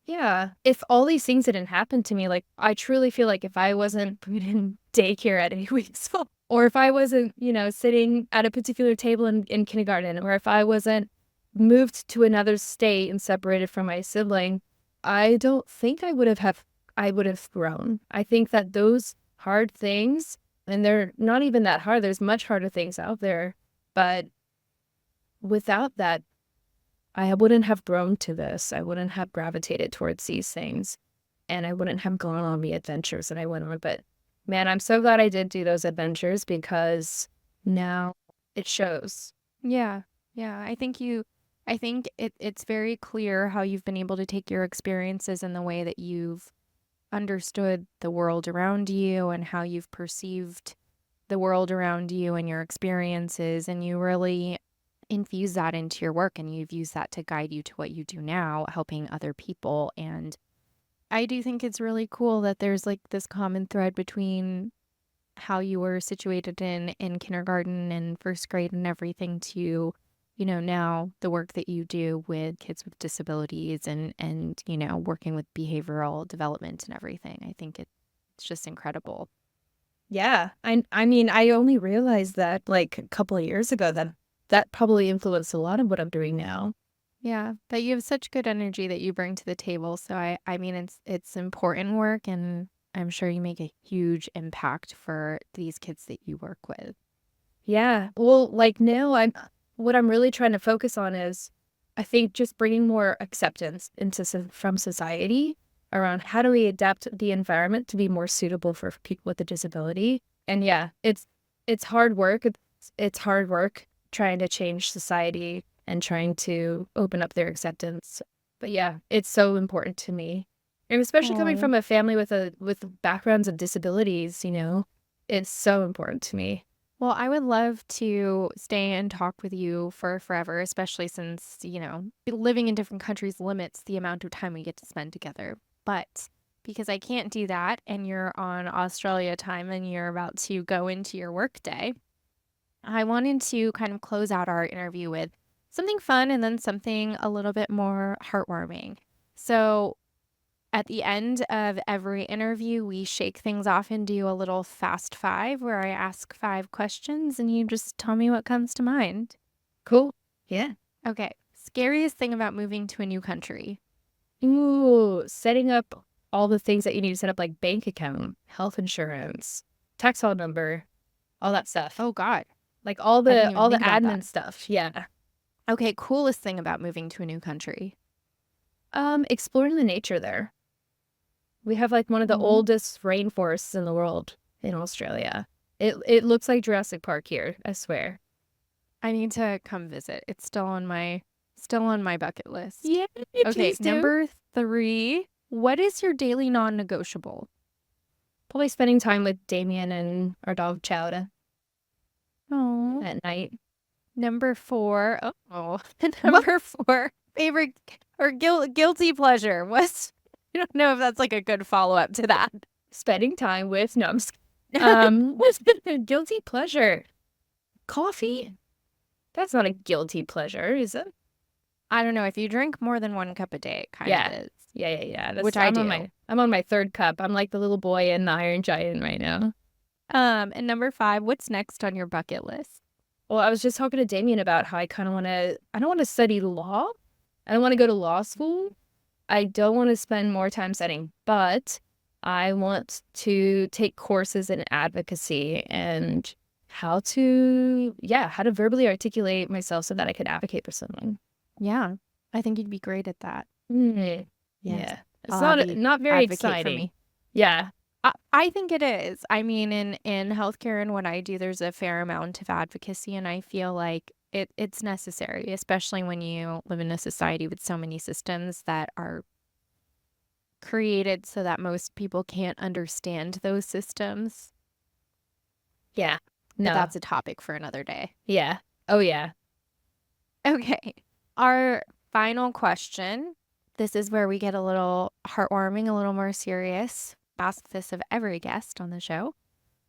Yeah. If all these things didn't happen to me, like, I truly feel like if I wasn't put in daycare at 8 weeks old, or if I wasn't, sitting at a particular table in kindergarten, or if I wasn't moved to another state and separated from my sibling, I don't think I would have grown. I think that those hard things, and they're not even that hard, there's much harder things out there, but without that, I wouldn't have grown to this. I wouldn't have gravitated towards these things, and I wouldn't have gone on the adventures that I went on. But man, I'm so glad I did do those adventures because now it shows. Yeah. Yeah. I think it's very clear how you've been able to take your experiences and the way that you've understood the world around you and how you've perceived the world around you and your experiences. And you really infuse that into your work and you've used that to guide you to what you do now, helping other people. And I do think it's really cool that there's like this common thread between how you were situated in kindergarten and first grade and everything to, now the work that you do with kids with disabilities and working with behavioral development and everything. I think it's just incredible. Yeah. I mean, I only realized that like a couple of years ago that probably influenced a lot of what I'm doing now. Yeah, but you have such good energy that you bring to the table. So I mean it's important work and I'm sure you make a huge impact for these kids that you work with. Yeah. Well, like now what I'm really trying to focus on is I think just bringing more acceptance from society around how do we adapt the environment to be more suitable for people with a disability. And yeah, it's hard work. It's hard work trying to change society and trying to open up their acceptance. But yeah, it's so important to me. And especially coming Oh, from a family with backgrounds of disabilities, it's so important to me. well, I would love to stay and talk with you for forever, especially since, living in different countries limits the amount of time we get to spend together. But because I can't do that and you're on Australia time and you're about to go into your workday, I wanted to kind of close out our interview with something fun and then something a little bit more heartwarming. So, at the end of every interview, we shake things off and do a little fast five where I ask 5 questions and you just tell me what comes to mind. Cool. Yeah. Okay. Scariest thing about moving to a new country? Ooh, setting up all the things that you need to set up, like bank account, health insurance, tax file number, all that stuff. Oh, God. Like all I didn't the even think about admin that. stuff. Yeah. Okay, coolest thing about moving to a new country. Exploring the nature there. We have like one of the Oh, oldest rainforests in the world in Australia. It looks like Jurassic Park here, I swear. I need to come visit. It's still on my bucket list. Yeah, Okay, please do. number 3. What is your daily non-negotiable? Probably spending time with Damien and our dog Chowda Oh. at night. Number 4. Oh. What? Number 4. Favorite or guilty pleasure. What's I don't know if that's like a good follow-up to that. Spending time with no, I'm just guilty pleasure. Coffee? That's not a guilty pleasure, is it? I don't know. If you drink more than 1 cup a day, it kind Yeah. of is. Yeah. Which I do. I'm on my 3rd cup. I'm like the little boy in the Iron Giant right now. And number 5, what's next on your bucket list? Well, I was just talking to Damien about how I don't want to study law. I don't want to go to law school. I don't want to spend more time studying, but I want to take courses in advocacy and how to verbally articulate myself so that I could advocate for someone. Yeah, I think you'd be great at that. Yeah. Yes. It's I'll not very advocate for exciting. me. Yeah. I think it is. I mean, in healthcare and what I do, there's a fair amount of advocacy, and I feel like it's necessary, especially when you live in a society with so many systems that are created so that most people can't understand those systems. Yeah. But No. that's a topic for another day. Yeah. Oh, yeah. Okay. Our final question. This is where we get a little heartwarming, a little more serious. Ask this of every guest on the show.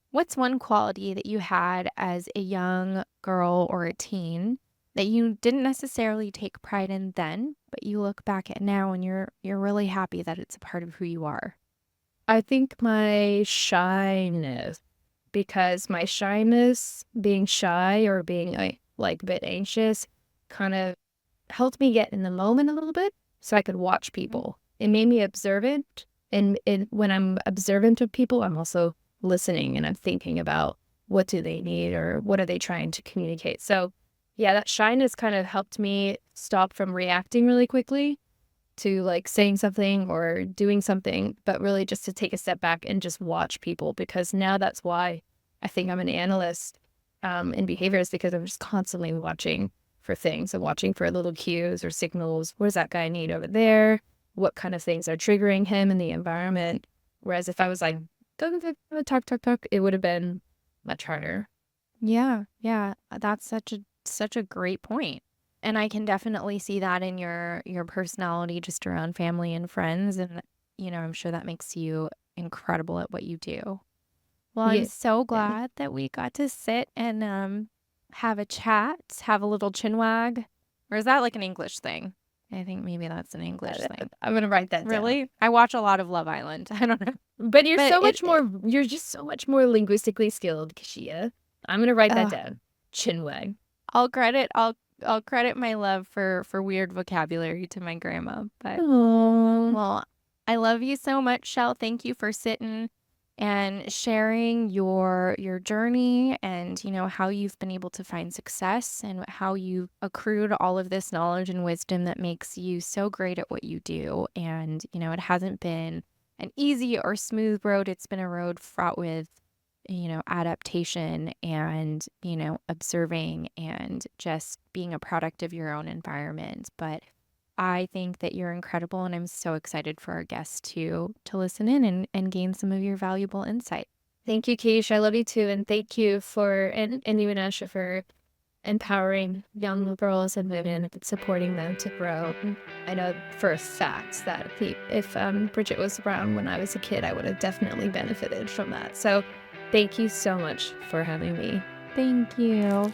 What's one quality that you had as a young girl or a teen that you didn't necessarily take pride in then, but you look back at now and you're really happy that it's a part of who you are? I think my shyness, because my shyness, being shy or being like a bit anxious, kind of helped me get in the moment a little bit so I could watch people. It made me observant. And when I'm observant of people, I'm also listening and I'm thinking about what do they need or what are they trying to communicate. So yeah, that shyness kind of helped me stop from reacting really quickly to like saying something or doing something, but really just to take a step back and just watch people, because now that's why I think I'm an analyst in behaviors, because I'm just constantly watching for things and watching for little cues or signals. What does that guy need over there? What kind of things are triggering him in the environment? Whereas if I was like, talk, it would have been much harder. Yeah, that's such a great point. And I can definitely see that in your personality just around family and friends, and I'm sure that makes you incredible at what you do. Well, I'm Yeah. so glad that we got to sit and have a chat, have a little chinwag. Or is that like an English thing? I think maybe that's an English thing. I'm going to write that down. Really? I watch a lot of Love Island. I don't know. But you're you're just so much more linguistically skilled, Kashia. I'm going to write that down. Chinwag. I'll credit my love for weird vocabulary to my grandma. But Aww. well, I love you so much, Shell. Thank you for sitting and sharing your journey and how you've been able to find success and how you've accrued all of this knowledge and wisdom that makes you so great at what you do. And it hasn't been an easy or smooth road. It's been a road fraught with adaptation and observing and just being a product of your own environment. But I think that you're incredible, and I'm so excited for our guests to listen in and gain some of your valuable insight. Thank you, Keish. I love you too. And thank you and you and Asha for empowering young girls and women and supporting them to grow. I know for a fact that if Bridget was around when I was a kid, I would have definitely benefited from that. So thank you so much for having me. Thank you.